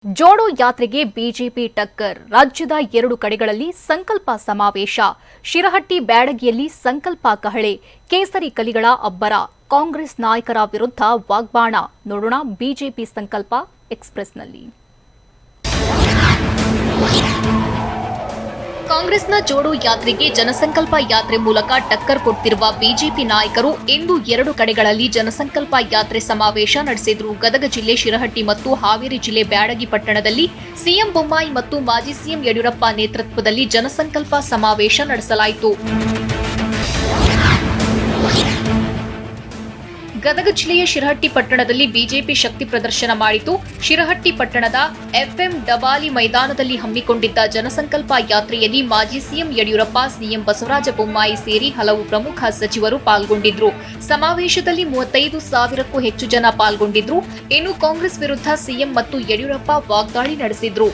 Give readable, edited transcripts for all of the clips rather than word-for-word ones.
ಜೋಡೋ ಯಾತ್ರೆಗೆ ಬಿಜೆಪಿ ಟಕ್ಕರ್. ರಾಜ್ಯದ 2 ಕಡೆಗಳಲ್ಲಿ ಸಂಕಲ್ಪ ಸಮಾವೇಶ. ಶಿರಹಟ್ಟಿ ಬ್ಯಾಡಗಿಯಲ್ಲಿ ಸಂಕಲ್ಪ ಕಹಳೆ. ಕೇಸರಿ ಕಲಿಗಳ ಅಬ್ಬರ. ಕಾಂಗ್ರೆಸ್ ನಾಯಕರ ವಿರುದ್ಧ ವಾಗ್ಬಾಣ. ನೋಡೋಣ ಬಿಜೆಪಿ ಸಂಕಲ್ಪ ಎಕ್ಸ್‌ಪ್ರೆಸ್‌ನಲ್ಲಿ. ಕಾಂಗ್ರೆಸ್ನ ಜೋಡೋ ಯಾತ್ರೆಗೆ ಜನಸಂಕಲ್ಪ ಯಾತ್ರೆ ಮೂಲಕ ಟಕ್ಕರ್ ಕೊಡ್ತಿರುವ ಬಿಜೆಪಿ ನಾಯಕರು ಇಂದು 2 ಕಡೆಗಳಲ್ಲಿ ಜನಸಂಕಲ್ಪ ಯಾತ್ರೆ ಸಮಾವೇಶ ನಡೆಸಿದರು. ಗದಗ ಜಿಲ್ಲೆ ಶಿರಹಟ್ಟಿ ಮತ್ತು ಹಾವೇರಿ ಜಿಲ್ಲೆ ಬ್ಯಾಡಗಿ ಪಟ್ಟಣದಲ್ಲಿ ಸಿಎಂ ಬೊಮ್ಮಾಯಿ ಮತ್ತು ಮಾಜಿ ಸಿಎಂ ಯಡಿಯೂರಪ್ಪ ನೇತೃತ್ವದಲ್ಲಿ ಜನಸಂಕಲ್ಪ ಸಮಾವೇಶ ನಡೆಸಲಾಯಿತು. ಗದಗ ಜಿಲ್ಲೆಯ ಶಿರಹಟ್ಟಿ ಪಟ್ಟಣದಲ್ಲಿ ಬಿಜೆಪಿ ಶಕ್ತಿ ಪ್ರದರ್ಶನ ಮಾಡಿತು. ಶಿರಹಟ್ಟಿ ಪಟ್ಟಣದ ಎಫ್ಎಂ ಡಬಾಲಿ ಮೈದಾನದಲ್ಲಿ ಹಮ್ಮಿಕೊಂಡಿದ್ದ ಜನಸಂಕಲ್ಪ ಯಾತ್ರೆಯಲ್ಲಿ ಮಾಜಿ ಸಿಎಂ ಯಡಿಯೂರಪ್ಪ, ಸಿಎಂ ಬಸವರಾಜ ಬೊಮ್ಮಾಯಿ ಸೇರಿ ಹಲವು ಪ್ರಮುಖ ಸಚಿವರು ಪಾಲ್ಗೊಂಡಿದ್ರು. ಸಮಾವೇಶದಲ್ಲಿ 35,000ಕ್ಕೂ ಹೆಚ್ಚು ಜನ ಪಾಲ್ಗೊಂಡಿದ್ರು. ಇನ್ನು ಕಾಂಗ್ರೆಸ್ ವಿರುದ್ಧ ಸಿಎಂ ಮತ್ತು ಯಡಿಯೂರಪ್ಪ ವಾಗ್ದಾಳಿ ನಡೆಸಿದ್ರು.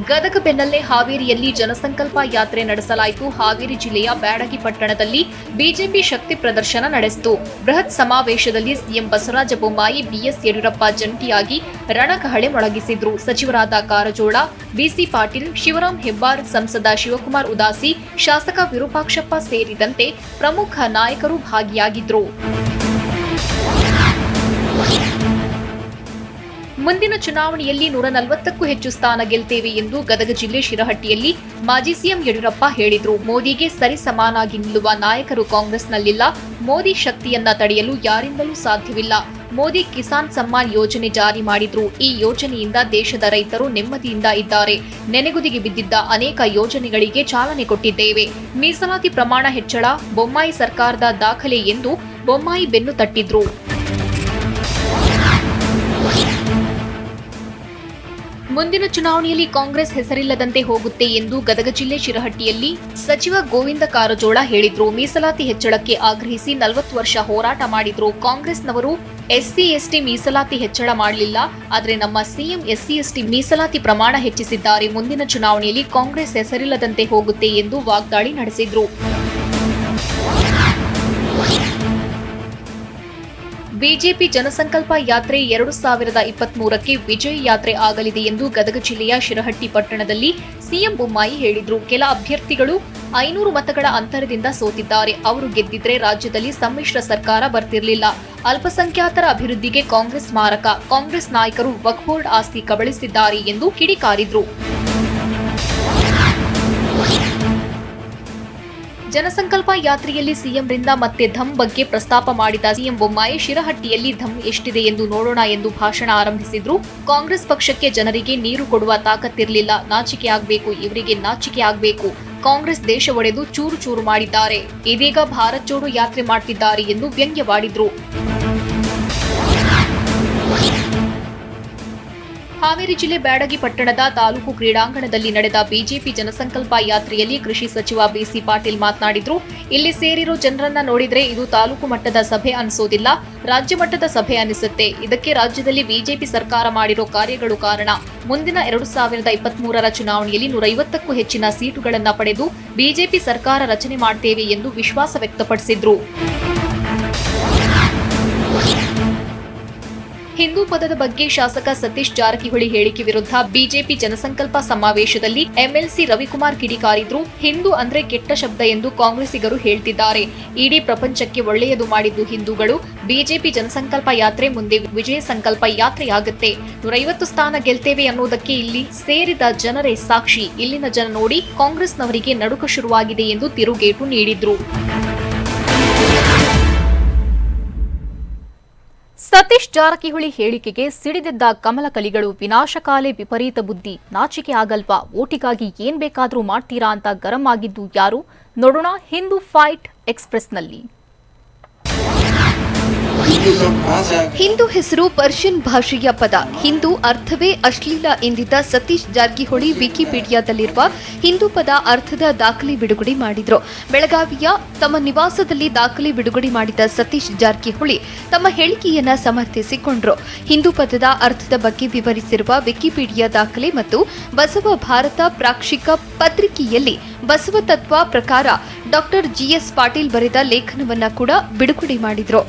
ಗದಗ ಬೆನ್ನಲ್ಲೇ ಹಾವೇರಿಯಲ್ಲಿ ಜನಸಂಕಲ್ಪ ಯಾತ್ರೆ ನಡೆಸಲಾಯಿತು. ಹಾವೇರಿ ಜಿಲ್ಲೆಯ ಬ್ಯಾಡಗಿ ಪಟ್ಟಣದಲ್ಲಿ ಬಿಜೆಪಿ ಶಕ್ತಿ ಪ್ರದರ್ಶನ ನಡೆಸಿತು. ಬೃಹತ್ ಸಮಾವೇಶದಲ್ಲಿ ಸಿಎಂ ಬಸವರಾಜ ಬೊಮ್ಮಾಯಿ, ಬಿಎಸ್ ಯಡಿಯೂರಪ್ಪ ಜಂಟಿಯಾಗಿ ರಣಕಹಳೆ ಮೊಳಗಿಸಿದ್ರು. ಸಚಿವರಾದ ಕಾರಜೋಳ, ಬಿಸಿ ಪಾಟೀಲ್, ಶಿವರಾಂ ಹೆಬ್ಬಾರ್, ಸಂಸದ ಶಿವಕುಮಾರ್ ಉದಾಸಿ, ಶಾಸಕ ವಿರೂಪಾಕ್ಷಪ್ಪ ಸೇರಿದಂತೆ ಪ್ರಮುಖ ನಾಯಕರು ಭಾಗಿಯಾಗಿದ್ರು. ಮುಂದಿನ ಚುನಾವಣೆಯಲ್ಲಿ 140ಕ್ಕೂ ಹೆಚ್ಚು ಸ್ಥಾನ ಗೆಲ್ತೇವೆ ಎಂದು ಗದಗ ಜಿಲ್ಲೆ ಶಿರಹಟ್ಟಿಯಲ್ಲಿ ಮಾಜಿ ಸಿಎಂ ಯಡಿಯೂರಪ್ಪ ಹೇಳಿದರು. ಮೋದಿಗೆ ಸರಿ ಸಮಾನಾಗಿ ನಿಲ್ಲುವ ನಾಯಕರು ಕಾಂಗ್ರೆಸ್ನಲ್ಲಿಲ್ಲ. ಮೋದಿ ಶಕ್ತಿಯನ್ನ ತಡೆಯಲು ಯಾರಿಂದಲೂ ಸಾಧ್ಯವಿಲ್ಲ. ಮೋದಿ ಕಿಸಾನ್ ಸಮ್ಮಾನ್ ಯೋಜನೆ ಜಾರಿ ಮಾಡಿದ್ರು. ಈ ಯೋಜನೆಯಿಂದ ದೇಶದ ರೈತರು ನೆಮ್ಮದಿಯಿಂದ ಇದ್ದಾರೆ. ನೆನೆಗುದಿಗೆ ಬಿದ್ದಿದ್ದ ಅನೇಕ ಯೋಜನೆಗಳಿಗೆ ಚಾಲನೆ ಕೊಟ್ಟಿದ್ದೇವೆ. ಮೀಸಲಾತಿ ಪ್ರಮಾಣ ಹೆಚ್ಚಳ ಬೊಮ್ಮಾಯಿ ಸರ್ಕಾರದ ದಾಖಲೆ ಎಂದು ಬೊಮ್ಮಾಯಿ ಬೆನ್ನು ತಟ್ಟಿದ್ರು. ಮುಂದಿನ ಚುನಾವಣೆಯಲ್ಲಿ ಕಾಂಗ್ರೆಸ್ ಹೆಸರಿಲ್ಲದಂತೆ ಹೋಗುತ್ತೆ ಎಂದು ಗದಗ ಜಿಲ್ಲೆ ಶಿರಹಟ್ಟಿಯಲ್ಲಿ ಸಚಿವ ಗೋವಿಂದ ಕಾರಜೋಳ ಹೇಳಿದ್ರು. ಮೀಸಲಾತಿ ಹೆಚ್ಚಳಕ್ಕೆ ಆಗ್ರಹಿಸಿ 40 ವರ್ಷ ಹೋರಾಟ ಮಾಡಿದ್ರು. ಕಾಂಗ್ರೆಸ್ನವರು ಎಸ್ಸಿ ಎಸ್ಟಿ ಮೀಸಲಾತಿ ಹೆಚ್ಚಳ ಮಾಡಲಿಲ್ಲ. ಆದರೆ ನಮ್ಮ ಸಿಎಂ ಎಸ್ಸಿ ಎಸ್ಟಿ ಮೀಸಲಾತಿ ಪ್ರಮಾಣ ಹೆಚ್ಚಿಸಿದ್ದಾರೆ. ಮುಂದಿನ ಚುನಾವಣೆಯಲ್ಲಿ ಕಾಂಗ್ರೆಸ್ ಹೆಸರಿಲ್ಲದಂತೆ ಹೋಗುತ್ತೆ ಎಂದು ವಾಗ್ದಾಳಿ ನಡೆಸಿದ್ರು. ಬಿಜೆಪಿ ಜನಸಂಕಲ್ಪ ಯಾತ್ರೆ 2023ಕ್ಕೆ ವಿಜಯ ಯಾತ್ರೆ ಆಗಲಿದೆ ಎಂದು ಗದಗ ಜಿಲ್ಲೆಯ ಶಿರಹಟ್ಟಿ ಪಟ್ಟಣದಲ್ಲಿ ಸಿಎಂ ಬೊಮ್ಮಾಯಿ ಹೇಳಿದರು. ಕೆಲ ಅಭ್ಯರ್ಥಿಗಳು 500 ಮತಗಳ ಅಂತರದಿಂದ ಸೋತಿದ್ದಾರೆ. ಅವರು ಗೆದ್ದಿದ್ರೆ ರಾಜ್ಯದಲ್ಲಿ ಸಮ್ಮಿಶ್ರ ಸರ್ಕಾರ ಬರ್ತಿರಲಿಲ್ಲ. ಅಲ್ಪಸಂಖ್ಯಾತರ ಅಭಿವೃದ್ಧಿಗೆ ಕಾಂಗ್ರೆಸ್ ಮಾರಕ. ಕಾಂಗ್ರೆಸ್ ನಾಯಕರು ವಕ್ಫ್ ಬೋರ್ಡ್ ಆಸ್ತಿ ಕಬಳಿಸಿದ್ದಾರೆ ಎಂದು ಕಿಡಿಕಾರಿದ್ರು. ಜನಸಂಕಲ್ಪ ಯಾತ್ರೆಯಲ್ಲಿ ಸಿಎಂರಿಂದ ಮತ್ತೆ ಧಮ್ ಬಗ್ಗೆ ಪ್ರಸ್ತಾಪ ಮಾಡಿದ ಸಿಎಂ ಬೊಮ್ಮಾಯಿ, ಶಿರಹಟ್ಟಿಯಲ್ಲಿ ಧಮ್ ಎಷ್ಟಿದೆ ಎಂದು ನೋಡೋಣ ಎಂದು ಭಾಷಣ ಆರಂಭಿಸಿದ್ರು. ಕಾಂಗ್ರೆಸ್ ಪಕ್ಷಕ್ಕೆ ಜನರಿಗೆ ನೀರು ಕೊಡುವ ತಾಕತ್ತಿರಲಿಲ್ಲ. ನಾಚಿಕೆ ಆಗಬೇಕು, ಇವರಿಗೆ ನಾಚಿಕೆ ಆಗಬೇಕು. ಕಾಂಗ್ರೆಸ್ ದೇಶ ಒಡೆದು ಚೂರು ಚೂರು ಮಾಡಿದ್ದಾರೆ. ಇದೀಗ ಭಾರತ್ ಜೋಡೋ ಯಾತ್ರೆ ಮಾಡ್ತಿದ್ದಾರೆ ಎಂದು ವ್ಯಂಗ್ಯವಾಡಿದ್ರು. ಹಾವೇರಿ ಜಿಲ್ಲೆ ಬ್ಯಾಡಗಿ ಪಟ್ಟಣದ ತಾಲೂಕು ಕ್ರೀಡಾಂಗಣದಲ್ಲಿ ನಡೆದ ಬಿಜೆಪಿ ಜನಸಂಕಲ್ಪ ಯಾತ್ರೆಯಲ್ಲಿ ಕೃಷಿ ಸಚಿವ ಬಿಸಿ ಪಾಟೀಲ್ ಮಾತನಾಡಿದ್ರು. ಇಲ್ಲಿ ಸೇರಿರೋ ಜನರನ್ನ ನೋಡಿದ್ರೆ ಇದು ತಾಲೂಕು ಮಟ್ಟದ ಸಭೆ ಅನಿಸೋದಿಲ್ಲ, ರಾಜ್ಯ ಮಟ್ಟದ ಸಭೆ ಅನಿಸುತ್ತೆ. ಇದಕ್ಕೆ ರಾಜ್ಯದಲ್ಲಿ ಬಿಜೆಪಿ ಸರ್ಕಾರ ಮಾಡಿರೋ ಕಾರ್ಯಗಳು ಕಾರಣ. ಮುಂದಿನ 2023ರ ಚುನಾವಣೆಯಲ್ಲಿ 150ಕ್ಕೂ ಹೆಚ್ಚಿನ ಸೀಟುಗಳನ್ನು ಪಡೆದು ಬಿಜೆಪಿ ಸರ್ಕಾರ ರಚನೆ ಮಾಡ್ತೇವೆ ಎಂದು ವಿಶ್ವಾಸ ವ್ಯಕ್ತಪಡಿಸಿದ್ರು. ಹಿಂದೂ ಪದದ ಬಗ್ಗೆ ಶಾಸಕ ಸತೀಶ್ ಜಾರಕಿಹೊಳಿ ಹೇಳಿಕೆ ವಿರುದ್ಧ ಬಿಜೆಪಿ ಜನಸಂಕಲ್ಪ ಸಮಾವೇಶದಲ್ಲಿ ಎಂಎಲ್ಸಿ ರವಿಕುಮಾರ್ ಕಿಡಿಕಾರಿದ್ರು. ಹಿಂದೂ ಅಂದ್ರೆ ಕೆಟ್ಟ ಶಬ್ದ ಎಂದು ಕಾಂಗ್ರೆಸ್ಸಿಗರು ಹೇಳ್ತಿದ್ದಾರೆ. ಇಡೀ ಪ್ರಪಂಚಕ್ಕೆ ಒಳ್ಳೆಯದು ಮಾಡಿದ್ದು ಹಿಂದೂಗಳು. ಬಿಜೆಪಿ ಜನಸಂಕಲ್ಪ ಯಾತ್ರೆ ಮುಂದೆ ವಿಜಯ ಸಂಕಲ್ಪ ಯಾತ್ರೆಯಾಗುತ್ತೆ. 150 ಸ್ಥಾನ ಗೆಲ್ತೇವೆ ಅನ್ನೋದಕ್ಕೆ ಇಲ್ಲಿ ಸೇರಿದ ಜನರೇ ಸಾಕ್ಷಿ. ಇಲ್ಲಿನ ಜನ ನೋಡಿ ಕಾಂಗ್ರೆಸ್ನವರಿಗೆ ನಡುಕ ಶುರುವಾಗಿದೆ ಎಂದು ತಿರುಗೇಟು ನೀಡಿದ್ರು. ಸತೀಶ್ ಜಾರಕಿಹೊಳಿ ಹೇಳಿಕೆಗೆ ಸಿಡಿದೆದ್ದ ಕಮಲಕಲಿಗಳು. ವಿನಾಶಕಾಲೆ ವಿಪರೀತ ಬುದ್ಧಿ, ನಾಚಿಕೆ ಆಗಲ್ವಾ? ಓಟಿಗಾಗಿ ಏನ್ ಬೇಕಾದ್ರೂ ಮಾಡ್ತೀರಾ ಅಂತ ಗರಂ ಆಗಿದ್ದು ಯಾರು? ನೋಡೋಣ ಹಿಂದೂ ಫೈಟ್ ಎಕ್ಸ್‌ಪ್ರೆಸ್‌ನಲ್ಲಿ. ಹಿಂದೂ ಹೆಸರು ಪರ್ಷಿಯನ್ ಭಾಷೆಯ ಪದ. ಹಿಂದೂ ಅರ್ಥವೇ ಅಶ್ಲೀಲ ಎಂದಿದ್ದ ಸತೀಶ್ ಜಾರಕಿಹೊಳಿ ವಿಕಿಪೀಡಿಯಾದಲ್ಲಿರುವ ಹಿಂದೂ ಪದ ಅರ್ಥದ ದಾಖಲೆ ಬಿಡುಗಡೆ ಮಾಡಿದ್ರು. ಬೆಳಗಾವಿಯ ತಮ್ಮ ನಿವಾಸದಲ್ಲಿ ದಾಖಲೆ ಬಿಡುಗಡೆ ಮಾಡಿದ ಸತೀಶ್ ಜಾರಕಿಹೊಳಿ ತಮ್ಮ ಹೇಳಿಕೆಯನ್ನ ಸಮರ್ಥಿಸಿಕೊಂಡ್ರು. ಹಿಂದೂ ಪದದ ಅರ್ಥದ ಬಗ್ಗೆ ವಿವರಿಸಿರುವ ವಿಕಿಪೀಡಿಯಾ ದಾಖಲೆ ಮತ್ತು ಬಸವ ಭಾರತ ಪ್ರಾಕ್ಷಿಕ ಪತ್ರಿಕೆಯಲ್ಲಿ ಬಸವ ತತ್ವ ಪ್ರಕಾರ ಡಾಕ್ಟರ್ ಜಿಎಸ್ ಪಾಟೀಲ್ ಬರೆದ ಲೇಖನವನ್ನ ಕೂಡ ಬಿಡುಗಡೆ ಮಾಡಿದ್ರು.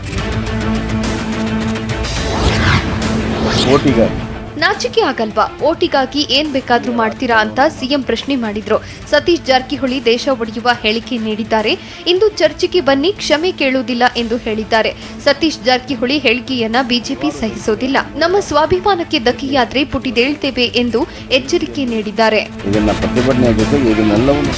ಓಟಿಗಾಗಿ. ನಾಚಿಕೆ ಆಗಲ್ವಾ? ಓಟಿಗಾಗಿ ಏನ್ ಬೇಕಾದ್ರೂ ಮಾಡ್ತೀರಾ ಅಂತ ಸಿಎಂ ಪ್ರಶ್ನೆ ಮಾಡಿದ್ರು. ಸತೀಶ್ ಜಾರಕಿಹೊಳಿ ದೇಶ ಒಡೆಯುವ ಹೇಳಿಕೆ ನೀಡಿದ್ದಾರೆ. ಇಂದು ಚರ್ಚೆಗೆ ಬನ್ನಿ, ಕ್ಷಮೆ ಕೇಳುವುದಿಲ್ಲ ಎಂದು ಹೇಳಿದ್ದಾರೆ. ಸತೀಶ್ ಜಾರಕಿಹೊಳಿ ಹೇಳಿಕೆಯನ್ನ ಬಿಜೆಪಿ ಸಹಿಸೋದಿಲ್ಲ. ನಮ್ಮ ಸ್ವಾಭಿಮಾನಕ್ಕೆ ಧಕ್ಕೆಯಾದ್ರೆ ಪುಟಿದೇಳ್ತೇವೆ ಎಂದು ಎಚ್ಚರಿಕೆ ನೀಡಿದ್ದಾರೆ. ಇದನ್ನ ಪ್ರತಿಭಟನೆಯ ಜೊತೆಗೆ ಇದನ್ನೆಲ್ಲವನ್ನು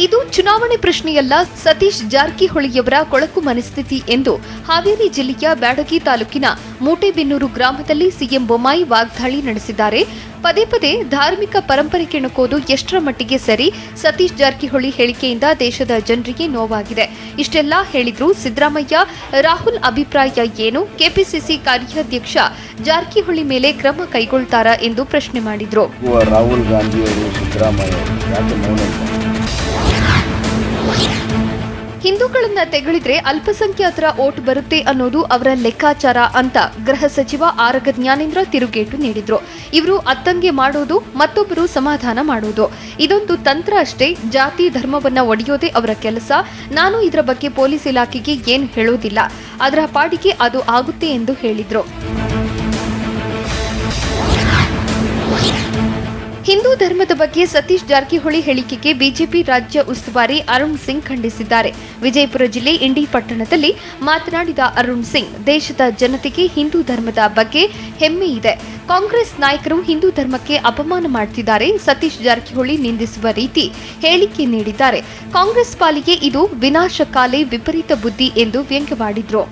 ಇದು ಚುನಾವಣೆ ಪ್ರಶ್ನೆಯಲ್ಲ, ಸತೀಶ್ ಜಾರಕಿಹೊಳಿಯವರ ಕೊಳಕು ಮನಸ್ಥಿತಿ ಎಂದು ಹಾವೇರಿ ಜಿಲ್ಲೆಯ ಬ್ಯಾಡಗಿ ತಾಲೂಕಿನ ಮೂಟೆಬೆನ್ನೂರು ಗ್ರಾಮದಲ್ಲಿ ಸಿಎಂ ಬೊಮ್ಮಾಯಿ ವಾಗ್ದಾಳಿ ನಡೆಸಿದ್ದಾರೆ. ಪದೇ ಪದೇ ಧಾರ್ಮಿಕ ಪರಂಪರೆ ಕೆಣಕೋದು ಎಷ್ಟರ ಮಟ್ಟಿಗೆ ಸರಿ? ಸತೀಶ್ ಜಾರಕಿಹೊಳಿ ಹೇಳಿಕೆಯಿಂದ ದೇಶದ ಜನರಿಗೆ ನೋವಾಗಿದೆ. ಇಷ್ಟೆಲ್ಲಾ ಹೇಳಿದ್ರು ಸಿದ್ದರಾಮಯ್ಯ, ರಾಹುಲ್ ಅಭಿಪ್ರಾಯ ಏನು? ಕೆಪಿಸಿಸಿ ಕಾರ್ಯಾಧ್ಯಕ್ಷ ಜಾರಕಿಹೊಳಿ ಮೇಲೆ ಕ್ರಮ ಕೈಗೊಳ್ತಾರಾ ಎಂದು ಪ್ರಶ್ನೆ ಮಾಡಿದ್ರು. ರಾಹುಲ್ ಗಾಂಧಿ ಅವರು ಸಿದ್ದರಾಮಯ್ಯ ಯಾಕೆ ಮೌನ? ಹಿಂದೂಗಳನ್ನ ತೆಗಳಿದ್ರೆ ಅಲ್ಪಸಂಖ್ಯಾತರ ಓಟ್ ಬರುತ್ತೆ ಅನ್ನೋದು ಅವರ ಲೆಕ್ಕಾಚಾರ ಅಂತ ಗೃಹ ಸಚಿವ ಆರಗ ಜ್ಞಾನೇಂದ್ರ ತಿರುಗೇಟು ನೀಡಿದ್ರು. ಇವರು ಅತ್ತಂಗೆ ಮಾಡೋದು, ಮತ್ತೊಬ್ಬರು ಸಮಾಧಾನ ಮಾಡೋದು, ಇದೊಂದು ತಂತ್ರ ಅಷ್ಟೇ. ಜಾತಿ ಧರ್ಮವನ್ನ ಒಡೆಯೋದೇ ಅವರ ಕೆಲಸ. ನಾನು ಇದರ ಬಗ್ಗೆ ಪೊಲೀಸ್ ಇಲಾಖೆಗೆ ಏನು ಹೇಳೋದಿಲ್ಲ, ಅದರ ಪಾಡಿಗೆ ಅದು ಆಗುತ್ತೆ ಎಂದು ಹೇಳಿದ್ರು. ಹಿಂದೂ ಧರ್ಮದ ಬಗ್ಗೆ ಸತೀಶ್ ಜಾರಕಿಹೊಳಿ ಹೇಳಿಕೆಗೆ ಬಿಜೆಪಿ ರಾಜ್ಯ ಉಸ್ತುವಾರಿ ಅರುಣ್ ಸಿಂಗ್ ಖಂಡಿಸಿದ್ದಾರೆ. ವಿಜಯಪುರ ಜಿಲ್ಲೆ ಇಂಡಿ ಪಟ್ಟಣದಲ್ಲಿ ಮಾತನಾಡಿದ ಅರುಣ್ ಸಿಂಗ್, ದೇಶದ ಜನತೆಗೆ ಹಿಂದೂ ಧರ್ಮದ ಬಗ್ಗೆ ಹೆಮ್ಮೆ ಇದೆ. ಕಾಂಗ್ರೆಸ್ ನಾಯಕರು ಹಿಂದೂ ಧರ್ಮಕ್ಕೆ ಅಪಮಾನ ಮಾಡುತ್ತಿದ್ದಾರೆ. ಸತೀಶ್ ಜಾರಕಿಹೊಳಿ ನಿಂದಿಸುವ ರೀತಿ ಹೇಳಿಕೆ ನೀಡಿದ್ದಾರೆ. ಕಾಂಗ್ರೆಸ್ ಪಾಲಿಗೆ ಇದು ವಿನಾಶಕಾಲೆ ವಿಪರೀತ ಬುದ್ಧಿ ಎಂದು ವ್ಯಂಗ್ಯವಾಡಿದ್ರು.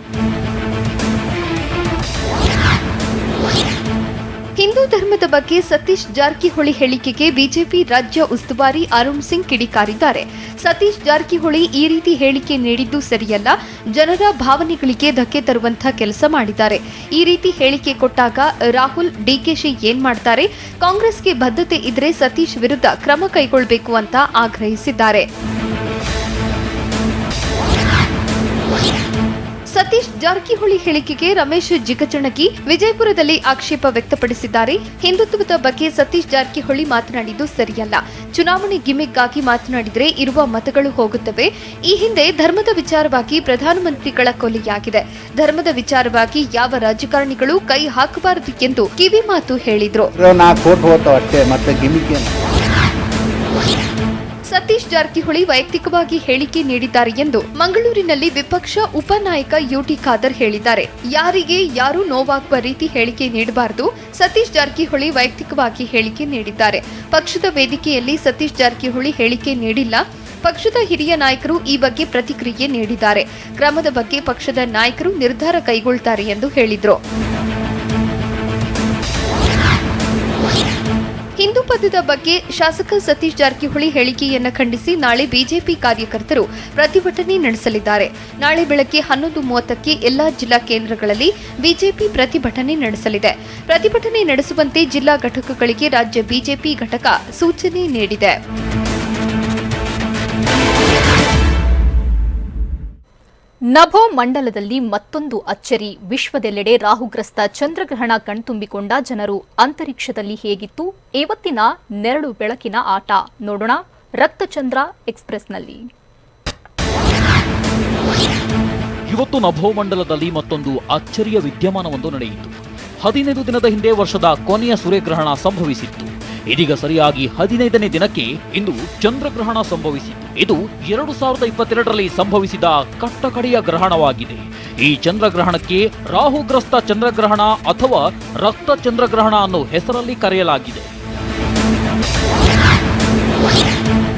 ಹಿಂದೂ ಧರ್ಮದ ಬಗ್ಗೆ ಸತೀಶ್ ಜಾರಕಿಹೊಳಿ ಹೇಳಿಕೆಗೆ ಬಿಜೆಪಿ ರಾಜ್ಯ ಉಸ್ತುವಾರಿ ಅರುಣ್ ಸಿಂಗ್ ಕಿಡಿಕಾರಿದ್ದಾರೆ. ಸತೀಶ್ ಜಾರಕಿಹೊಳಿ ಈ ರೀತಿ ಹೇಳಿಕೆ ನೀಡಿದ್ದು ಸರಿಯಲ್ಲ. ಜನರ ಭಾವನೆಗಳಿಗೆ ಧಕ್ಕೆ ತರುವಂತಹ ಕೆಲಸ ಮಾಡಿದ್ದಾರೆ. ಈ ರೀತಿ ಹೇಳಿಕೆ ಕೊಟ್ಟಾಗ ರಾಹುಲ್, ಡಿಕೆಶಿ ಏನ್ ಮಾಡ್ತಾರೆ? ಕಾಂಗ್ರೆಸ್ಗೆ ಬದ್ಧತೆ ಇದ್ರೆ ಸತೀಶ್ ವಿರುದ್ಧ ಕ್ರಮ ಕೈಗೊಳ್ಳಬೇಕು ಅಂತ ಆಗ್ರಹಿಸಿದ್ದಾರೆ. ಸತೀಶ್ ಜಾರಕಿಹೊಳಿ ಹೇಳಿಕೆಗೆ ರಮೇಶ್ ಜಿಗಚಣಗಿ ವಿಜಯಪುರದಲ್ಲಿ ಆಕ್ಷೇಪ ವ್ಯಕ್ತಪಡಿಸಿದ್ದಾರೆ. ಹಿಂದುತ್ವದ ಬಗ್ಗೆ ಸತೀಶ್ ಜಾರಕಿಹೊಳಿ ಮಾತನಾಡಿದ್ದು ಸರಿಯಲ್ಲ. ಚುನಾವಣೆ ಗಿಮಿಕ್ಗಾಗಿ ಮಾತನಾಡಿದರೆ ಇರುವ ಮತಗಳು ಹೋಗುತ್ತವೆ. ಈ ಹಿಂದೆ ಧರ್ಮದ ವಿಚಾರವಾಗಿ ಪ್ರಧಾನಮಂತ್ರಿಗಳ ಕೊಲೆಯಾಗಿದೆ. ಧರ್ಮದ ವಿಚಾರವಾಗಿ ಯಾವ ರಾಜಕಾರಣಿಗಳು ಕೈ ಹಾಕಬಾರದು ಎಂದು ಕಿವಿ ಮಾತು ಹೇಳಿದ್ರು. ಸತೀಶ್ ಜಾರಕಿಹೊಳಿ ವೈಯಕ್ತಿಕವಾಗಿ ಹೇಳಿಕೆ ನೀಡಿದ್ದಾರೆ ಎಂದು ಮಂಗಳೂರಿನಲ್ಲಿ ವಿಪಕ್ಷ ಉಪನಾಯಕ ಯುಟಿ ಖಾದರ್ ಹೇಳಿದ್ದಾರೆ. ಯಾರಿಗೆ ಯಾರು ನೋವಾಗುವ ರೀತಿ ಹೇಳಿಕೆ ನೀಡಬಾರದು. ಸತೀಶ್ ಜಾರಕಿಹೊಳಿ ವೈಯಕ್ತಿಕವಾಗಿ ಹೇಳಿಕೆ ನೀಡಿದ್ದಾರೆ. ಪಕ್ಷದ ವೇದಿಕೆಯಲ್ಲಿ ಸತೀಶ್ ಜಾರಕಿಹೊಳಿ ಹೇಳಿಕೆ ನೀಡಿಲ್ಲ. ಪಕ್ಷದ ಹಿರಿಯ ನಾಯಕರು ಈ ಬಗ್ಗೆ ಪ್ರತಿಕ್ರಿಯೆ ನೀಡಿದ್ದಾರೆ. ಕ್ರಮದ ಬಗ್ಗೆ ಪಕ್ಷದ ನಾಯಕರು ನಿರ್ಧಾರ ಕೈಗೊಳ್ಳುತ್ತಾರೆ ಎಂದು ಹೇಳಿದರು. ಹಿಂದೂ ಪದದ ಬಗ್ಗೆ ಶಾಸಕ ಸತೀಶ್ ಜಾರಕಿಹೊಳಿ ಹೇಳಿಕೆಯನ್ನು ಖಂಡಿಸಿ ನಾಳೆ ಬಿಜೆಪಿ ಕಾರ್ಯಕರ್ತರು ಪ್ರತಿಭಟನೆ ನಡೆಸಲಿದ್ದಾರೆ. ನಾಳೆ ಬೆಳಗ್ಗೆ 11:30ಕ್ಕೆ ಎಲ್ಲಾ ಜಿಲ್ಲಾ ಕೇಂದ್ರಗಳಲ್ಲಿ ಬಿಜೆಪಿ ಪ್ರತಿಭಟನೆ ನಡೆಸಲಿದೆ. ಪ್ರತಿಭಟನೆ ನಡೆಸುವಂತೆ ಜಿಲ್ಲಾ ಘಟಕಗಳಿಗೆ ರಾಜ್ಯ ಬಿಜೆಪಿ ಘಟಕ ಸೂಚನೆ ನೀಡಿದೆ. ನಭೋ ಮಂಡಲದಲ್ಲಿ ಮತ್ತೊಂದು ಅಚ್ಚರಿ. ವಿಶ್ವದೆಲ್ಲೆಡೆ ರಾಹುಗ್ರಸ್ತ ಚಂದ್ರಗ್ರಹಣ ಕಣ್ತುಂಬಿಕೊಂಡ ಜನರು ಅಂತರಿಕ್ಷದಲ್ಲಿ ಹೇಗಿತ್ತು? ಇವತ್ತಿನ ನೆರಳು ಬೆಳಕಿನ ಆಟ ನೋಡೋಣ ರಕ್ತಚಂದ್ರ ಎಕ್ಸ್‌ಪ್ರೆಸ್‌ನಲ್ಲಿ. ಇವತ್ತು ನಭೋಮಂಡಲದಲ್ಲಿ ಮತ್ತೊಂದು ಅಚ್ಚರಿಯ ವಿದ್ಯಮಾನವೊಂದು ನಡೆಯಿತು. 15 ದಿನದ ಹಿಂದೆ ವರ್ಷದ ಕೊನೆಯ ಸೂರ್ಯಗ್ರಹಣ ಸಂಭವಿಸಿತ್ತು. ಇದೀಗ ಸರಿಯಾಗಿ 15ನೇ ದಿನಕ್ಕೆ ಇಂದು ಚಂದ್ರಗ್ರಹಣ ಸಂಭವಿಸಿತು. ಇದು 2022ರಲ್ಲಿ ಸಂಭವಿಸಿದ ಕಟ್ಟಕಡೆಯ ಗ್ರಹಣವಾಗಿದೆ. ಈ ಚಂದ್ರಗ್ರಹಣಕ್ಕೆ ರಾಹುಗ್ರಸ್ತ ಚಂದ್ರಗ್ರಹಣ ಅಥವಾ ರಕ್ತ ಚಂದ್ರಗ್ರಹಣ ಅನ್ನೋ ಹೆಸರಲ್ಲಿ ಕರೆಯಲಾಗಿದೆ.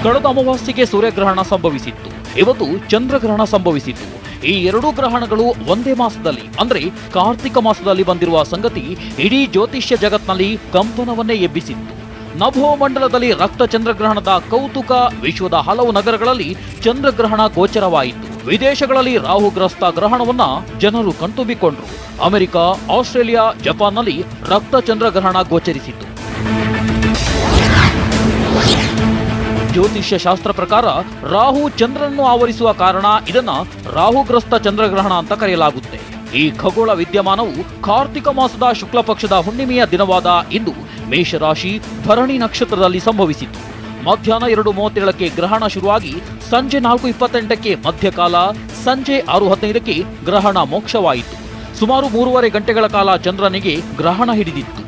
ಕಳೆದ ಅಮಾವಾಸ್ಯೆಗೆ ಸೂರ್ಯಗ್ರಹಣ ಸಂಭವಿಸಿತ್ತು. ಇವತ್ತು ಚಂದ್ರಗ್ರಹಣ ಸಂಭವಿಸಿತು. ಈ ಎರಡೂ ಗ್ರಹಣಗಳು ಒಂದೇ ಮಾಸದಲ್ಲಿ ಅಂದ್ರೆ ಕಾರ್ತಿಕ ಮಾಸದಲ್ಲಿ ಬಂದಿರುವ ಸಂಗತಿ ಇಡೀ ಜ್ಯೋತಿಷ್ಯ ಜಗತ್ನಲ್ಲಿ ಕಂಪನವನ್ನೇ ಎಬ್ಬಿಸಿತ್ತು. ನಭೋಮಂಡಲದಲ್ಲಿ ರಕ್ತ ಚಂದ್ರಗ್ರಹಣದ ಕೌತುಕ. ವಿಶ್ವದ ಹಲವು ನಗರಗಳಲ್ಲಿ ಚಂದ್ರಗ್ರಹಣ ಗೋಚರವಾಯಿತು. ವಿದೇಶಗಳಲ್ಲಿ ರಾಹುಗ್ರಸ್ತ ಗ್ರಹಣವನ್ನ ಜನರು ಕಣ್ತುಂಬಿಕೊಂಡ್ರು. ಅಮೆರಿಕ, ಆಸ್ಟ್ರೇಲಿಯಾ, ಜಪಾನ್ನಲ್ಲಿ ರಕ್ತ ಚಂದ್ರಗ್ರಹಣ ಗೋಚರಿಸಿತು. ಜ್ಯೋತಿಷ್ಯ ಶಾಸ್ತ್ರ ಪ್ರಕಾರ ರಾಹು ಚಂದ್ರನನ್ನು ಆವರಿಸುವ ಕಾರಣ ಇದನ್ನ ರಾಹುಗ್ರಸ್ತ ಚಂದ್ರಗ್ರಹಣ ಅಂತ ಕರೆಯಲಾಗುತ್ತೆ. ಈ ಖಗೋಳ ವಿದ್ಯಮಾನವು ಕಾರ್ತಿಕ ಮಾಸದ ಶುಕ್ಲ ಪಕ್ಷದ ಹುಣ್ಣಿಮೆಯ ದಿನವಾದ ಇಂದು ಮೇಷರಾಶಿ ಭರಣಿ ನಕ್ಷತ್ರದಲ್ಲಿ ಸಂಭವಿಸಿತು. ಮಧ್ಯಾಹ್ನ 2:37ಕ್ಕೆ ಗ್ರಹಣ ಶುರುವಾಗಿ ಸಂಜೆ 4:28ಕ್ಕೆ ಮಧ್ಯಕಾಲ, ಸಂಜೆ 6:15ಕ್ಕೆ ಗ್ರಹಣ ಮೋಕ್ಷವಾಯಿತು. ಸುಮಾರು 3.5 ಗಂಟೆಗಳ ಕಾಲ ಚಂದ್ರನಿಗೆ ಗ್ರಹಣ ಹಿಡಿದಿತ್ತು.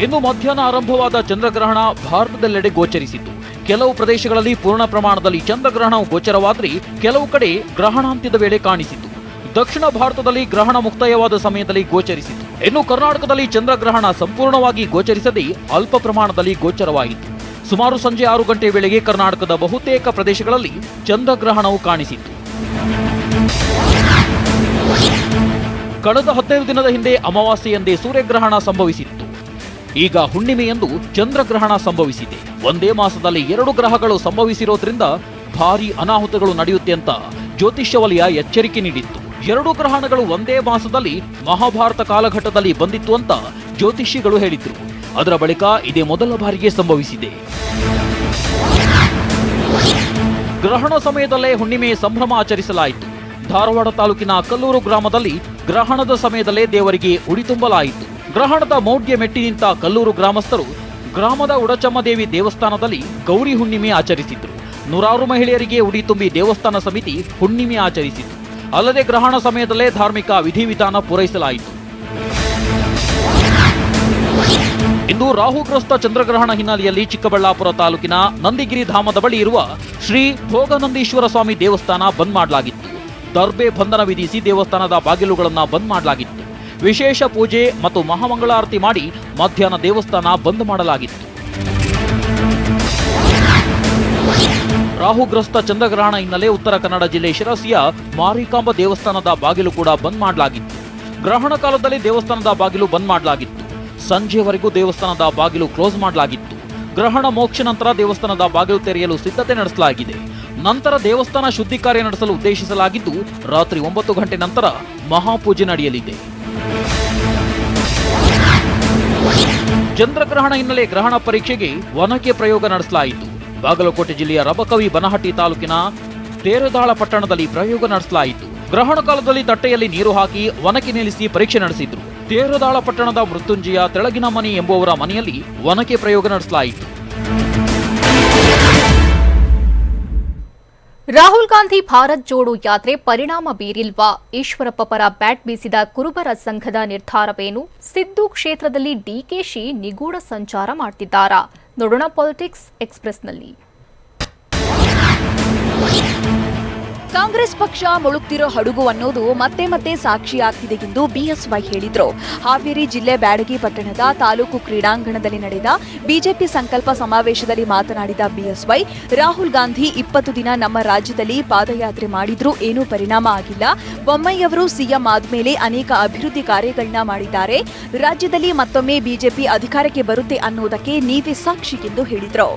ಇನ್ನು ಮಧ್ಯಾಹ್ನ ಆರಂಭವಾದ ಚಂದ್ರಗ್ರಹಣ ಭಾರತದೆಲ್ಲೆಡೆ ಗೋಚರಿಸಿತು. ಕೆಲವು ಪ್ರದೇಶಗಳಲ್ಲಿ ಪೂರ್ಣ ಪ್ರಮಾಣದಲ್ಲಿ ಚಂದ್ರಗ್ರಹಣವು ಗೋಚರವಾದರೆ ಕೆಲವು ಕಡೆ ಗ್ರಹಣಾಂತ್ಯದ ವೇಳೆ ಕಾಣಿಸಿತು. ದಕ್ಷಿಣ ಭಾರತದಲ್ಲಿ ಗ್ರಹಣ ಮುಕ್ತಾಯವಾದ ಸಮಯದಲ್ಲಿ ಗೋಚರಿಸಿತು. ಇನ್ನು ಕರ್ನಾಟಕದಲ್ಲಿ ಚಂದ್ರಗ್ರಹಣ ಸಂಪೂರ್ಣವಾಗಿ ಗೋಚರಿಸದೆ ಅಲ್ಪ ಪ್ರಮಾಣದಲ್ಲಿ ಗೋಚರವಾಯಿತು. ಸುಮಾರು ಸಂಜೆ 6 ಗಂಟೆ ವೇಳೆಗೆ ಕರ್ನಾಟಕದ ಬಹುತೇಕ ಪ್ರದೇಶಗಳಲ್ಲಿ ಚಂದ್ರಗ್ರಹಣವು ಕಾಣಿಸಿತು. ಕಳೆದ 15 ದಿನದ ಹಿಂದೆ ಅಮಾವಾಸ್ಯೆಯಂದೇ ಸೂರ್ಯಗ್ರಹಣ ಸಂಭವಿಸಿತ್ತು. ಈಗ ಹುಣ್ಣಿಮೆಯಂದು ಚಂದ್ರಗ್ರಹಣ ಸಂಭವಿಸಿದೆ. ಒಂದೇ ಮಾಸದಲ್ಲಿ 2 ಗ್ರಹಗಳು ಸಂಭವಿಸಿರೋದ್ರಿಂದ ಭಾರೀ ಅನಾಹುತಗಳು ನಡೆಯುತ್ತೆ ಅಂತ ಜ್ಯೋತಿಷ್ಯ ವಲಯ ಎಚ್ಚರಿಕೆ ನೀಡಿತ್ತು. 2 ಗ್ರಹಣಗಳು ಒಂದೇ ಮಾಸದಲ್ಲಿ ಮಹಾಭಾರತ ಕಾಲಘಟ್ಟದಲ್ಲಿ ಬಂದಿತ್ತು ಅಂತ ಜ್ಯೋತಿಷಿಗಳು ಹೇಳಿದ್ರು. ಅದರ ಬಳಿಕ ಇದೇ ಮೊದಲ ಬಾರಿಗೆ ಸಂಭವಿಸಿದೆ. ಗ್ರಹಣ ಸಮಯದಲ್ಲೇ ಹುಣ್ಣಿಮೆ ಸಂಭ್ರಮ ಆಚರಿಸಲಾಯಿತು. ಧಾರವಾಡ ತಾಲೂಕಿನ ಕಲ್ಲೂರು ಗ್ರಾಮದಲ್ಲಿ ಗ್ರಹಣದ ಸಮಯದಲ್ಲೇ ದೇವರಿಗೆ ಉಡಿ ತುಂಬಲಾಯಿತು. ಗ್ರಹಣದ ಮೌಢ್ಯ ಮೆಟ್ಟಿ ನಿಂತ ಕಲ್ಲೂರು ಗ್ರಾಮಸ್ಥರು ಗ್ರಾಮದ ಉಡಚಮ್ಮದೇವಿ ದೇವಸ್ಥಾನದಲ್ಲಿ ಗೌರಿ ಹುಣ್ಣಿಮೆ ಆಚರಿಸಿದ್ರು. 100 ಮಹಿಳೆಯರಿಗೆ ಉಡಿ ತುಂಬಿ ದೇವಸ್ಥಾನ ಸಮಿತಿ ಹುಣ್ಣಿಮೆ ಆಚರಿಸಿತು. ಅಲ್ಲದೆ ಗ್ರಹಣ ಸಮಯದಲ್ಲೇ ಧಾರ್ಮಿಕ ವಿಧಿವಿಧಾನ ಪೂರೈಸಲಾಯಿತು. ಇಂದು ರಾಹುಗ್ರಸ್ತ ಚಂದ್ರಗ್ರಹಣ ಹಿನ್ನೆಲೆಯಲ್ಲಿ ಚಿಕ್ಕಬಳ್ಳಾಪುರ ತಾಲೂಕಿನ ನಂದಿಗಿರಿ ಧಾಮದ ಬಳಿ ಇರುವ ಶ್ರೀ ಭೋಗನಂದೀಶ್ವರ ಸ್ವಾಮಿ ದೇವಸ್ಥಾನ ಬಂದ್ ಮಾಡಲಾಗಿತ್ತು. ದರ್ಬೆ ಬಂಧನ ವಿಧಿಸಿ ದೇವಸ್ಥಾನದ ಬಾಗಿಲುಗಳನ್ನು ಬಂದ್ ಮಾಡಲಾಗಿತ್ತು. ವಿಶೇಷ ಪೂಜೆ ಮತ್ತು ಮಹಾಮಂಗಳಾರತಿ ಮಾಡಿ ಮಧ್ಯಾಹ್ನ ದೇವಸ್ಥಾನ ಬಂದ್ ಮಾಡಲಾಗಿತ್ತು. ರಾಹುಗ್ರಸ್ತ ಚಂದ್ರಗ್ರಹಣ ಹಿನ್ನೆಲೆ ಉತ್ತರ ಕನ್ನಡ ಜಿಲ್ಲೆ ಶಿರಸಿಯ ಮಾರಿಕಾಂಬ ದೇವಸ್ಥಾನದ ಬಾಗಿಲು ಕೂಡ ಬಂದ್ ಮಾಡಲಾಗಿತ್ತು. ಗ್ರಹಣ ಕಾಲದಲ್ಲಿ ದೇವಸ್ಥಾನದ ಬಾಗಿಲು ಬಂದ್ ಮಾಡಲಾಗಿತ್ತು. ಸಂಜೆವರೆಗೂ ದೇವಸ್ಥಾನದ ಬಾಗಿಲು ಕ್ಲೋಸ್ ಮಾಡಲಾಗಿತ್ತು. ಗ್ರಹಣ ಮೋಕ್ಷ ನಂತರ ದೇವಸ್ಥಾನದ ಬಾಗಿಲು ತೆರೆಯಲು ಸಿದ್ಧತೆ ನಡೆಸಲಾಗಿದೆ. ನಂತರ ದೇವಸ್ಥಾನ ಶುದ್ಧಿ ಕಾರ್ಯ ನಡೆಸಲು ಉದ್ದೇಶಿಸಲಾಗಿದ್ದು ರಾತ್ರಿ 9 ಗಂಟೆ ನಂತರ ಮಹಾಪೂಜೆ ನಡೆಯಲಿದೆ. ಚಂದ್ರಗ್ರಹಣ ಹಿನ್ನೆಲೆ ಗ್ರಹಣ ಪರೀಕ್ಷೆಗೆ ಒನಕೆ ಪ್ರಯೋಗ ನಡೆಸಲಾಯಿತು. ಬಾಗಲಕೋಟೆ ಜಿಲ್ಲೆಯ ರಬಕವಿ ಬನಹಟ್ಟಿ ತಾಲೂಕಿನ ತೇರದಾಳ ಪಟ್ಟಣದಲ್ಲಿ ಪ್ರಯೋಗ ನಡೆಸಲಾಯಿತು. ಗ್ರಹಣ ಕಾಲದಲ್ಲಿ ತಟ್ಟೆಯಲ್ಲಿ ನೀರು ಹಾಕಿ ಒನಕೆ ನಿಲ್ಲಿಸಿ ಪರೀಕ್ಷೆ ನಡೆಸಿದ್ರು. ತೇರದಾಳ ಪಟ್ಟಣದ ಮೃತ್ಯುಂಜಯ ತೆಳಗಿನ ಮನಿ ಎಂಬುವರ ಮನೆಯಲ್ಲಿ ಒನಕೆ ಪ್ರಯೋಗ ನಡೆಸಲಾಯಿತು. ರಾಹುಲ್ ಗಾಂಧಿ ಭಾರತ್ ಜೋಡೋ ಯಾತ್ರೆ ಪರಿಣಾಮ ಬೀರಿಲ್ವಾ? ಈಶ್ವರಪ್ಪ ಪರ ಬ್ಯಾಟ್ ಬೀಸಿದ ಕುರುಬರ ಸಂಘದ ನಿರ್ಧಾರವೇನು? ಸಿದ್ದು ಕ್ಷೇತ್ರದಲ್ಲಿ ಡಿಕೆಶಿ ನಿಗೂಢ ಸಂಚಾರ ಮಾಡ್ತಿದ್ದಾರಾ? ನೋಡೋಣ ಪಾಲಿಟಿಕ್ಸ್ ಎಕ್ಸ್‌ಪ್ರೆಸ್‌ನಲ್ಲಿ. ಕಾಂಗ್ರೆಸ್ ಪಕ್ಷ ಮುಳುಗ್ತಿರೋ ಹಡಗು ಅನ್ನೋದು ಮತ್ತೆ ಮತ್ತೆ ಸಾಕ್ಷಿಯಾಗ್ತಿದೆ ಎಂದು ಬಿಎಸ್ವೈ ಹೇಳಿದ್ರು. ಹಾವೇರಿ ಜಿಲ್ಲೆ ಬ್ಯಾಡಗಿ ಪಟ್ಟಣದ ತಾಲೂಕು ಕ್ರೀಡಾಂಗಣದಲ್ಲಿ ನಡೆದ ಬಿಜೆಪಿ ಸಂಕಲ್ಪ ಸಮಾವೇಶದಲ್ಲಿ ಮಾತನಾಡಿದ ಬಿಎಸ್ವೈ, ರಾಹುಲ್ ಗಾಂಧಿ 20 ದಿನ ನಮ್ಮ ರಾಜ್ಯದಲ್ಲಿ ಪಾದಯಾತ್ರೆ ಮಾಡಿದ್ರೂ ಏನೂ ಪರಿಣಾಮ ಆಗಿಲ್ಲ. ಬೊಮ್ಮಾಯಿಯವರು ಸಿಎಂ ಆದ್ಮೇಲೆ ಅನೇಕ ಅಭಿವೃದ್ಧಿ ಕಾರ್ಯಗಳನ್ನ ಮಾಡಿದ್ದಾರೆ. ರಾಜ್ಯದಲ್ಲಿ ಮತ್ತೊಮ್ಮೆ ಬಿಜೆಪಿ ಅಧಿಕಾರಕ್ಕೆ ಬರುತ್ತೆ ಅನ್ನೋದಕ್ಕೆ ನೀವೇ ಸಾಕ್ಷಿ ಎಂದು ಹೇಳಿದ್ರು.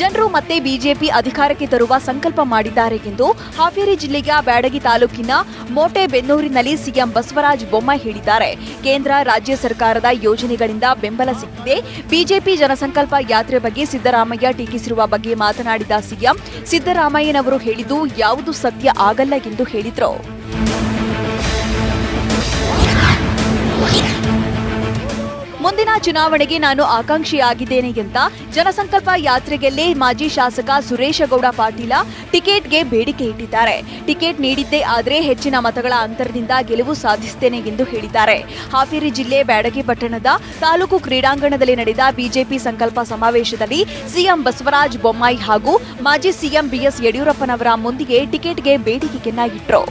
ಜನರು ಮತ್ತೆ ಬಿಜೆಪಿ ಅಧಿಕಾರಕ್ಕೆ ತರುವ ಸಂಕಲ್ಪ ಮಾಡಿದ್ದಾರೆ ಎಂದು ಹಾವೇರಿ ಜಿಲ್ಲೆಯ ಬ್ಯಾಡಗಿ ತಾಲೂಕಿನ ಮೋಟೆಬೆನ್ನೂರಿನಲ್ಲಿ ಸಿಎಂ ಬಸವರಾಜ ಬೊಮ್ಮಾಯಿ ಹೇಳಿದ್ದಾರೆ. ಕೇಂದ್ರ ರಾಜ್ಯ ಸರ್ಕಾರದ ಯೋಜನೆಗಳಿಂದ ಬೆಂಬಲ ಸಿಕ್ಕಿದೆ. ಬಿಜೆಪಿ ಜನಸಂಕಲ್ಪ ಯಾತ್ರೆ ಬಗ್ಗೆ ಸಿದ್ದರಾಮಯ್ಯ ಟೀಕಿಸಿರುವ ಬಗ್ಗೆ ಮಾತನಾಡಿದ ಸಿಎಂ, ಸಿದ್ದರಾಮಯ್ಯನವರು ಹೇಳಿದ್ದು ಯಾವುದು ಸತ್ಯ ಆಗಲ್ಲ ಎಂದು ಹೇಳಿದರು. ಮುಂದಿನ ಚುನಾವಣೆಗೆ ನಾನು ಆಕಾಂಕ್ಷಿಯಾಗಿದ್ದೇನೆ ಅಂತ ಜನಸಂಕಲ್ಪ ಯಾತ್ರೆಗೆಲ್ಲೇ ಮಾಜಿ ಶಾಸಕ ಸುರೇಶಗೌಡ ಪಾಟೀಲ ಟಿಕೆಟ್ಗೆ ಬೇಡಿಕೆ ಇಟ್ಟಿದ್ದಾರೆ. ಟಿಕೆಟ್ ನೀಡಿದ್ದೇ ಆದರೆ ಹೆಚ್ಚಿನ ಮತಗಳ ಅಂತರದಿಂದ ಗೆಲುವು ಸಾಧಿಸುತ್ತೇನೆ ಎಂದು ಹೇಳಿದ್ದಾರೆ. ಹಾವೇರಿ ಜಿಲ್ಲೆ ಬ್ಯಾಡಗಿ ಪಟ್ಟಣದ ತಾಲೂಕು ಕ್ರೀಡಾಂಗಣದಲ್ಲಿ ನಡೆದ ಬಿಜೆಪಿ ಸಂಕಲ್ಪ ಸಮಾವೇಶದಲ್ಲಿ ಸಿಎಂ ಬಸವರಾಜ ಬೊಮ್ಮಾಯಿ ಹಾಗೂ ಮಾಜಿ ಸಿಎಂ ಬಿಎಸ್ ಯಡಿಯೂರಪ್ಪನವರ ಮುಂದಿಗೆ ಟಿಕೆಟ್ಗೆ ಬೇಡಿಕೆಯನ್ನ ಇಟ್ಟರು.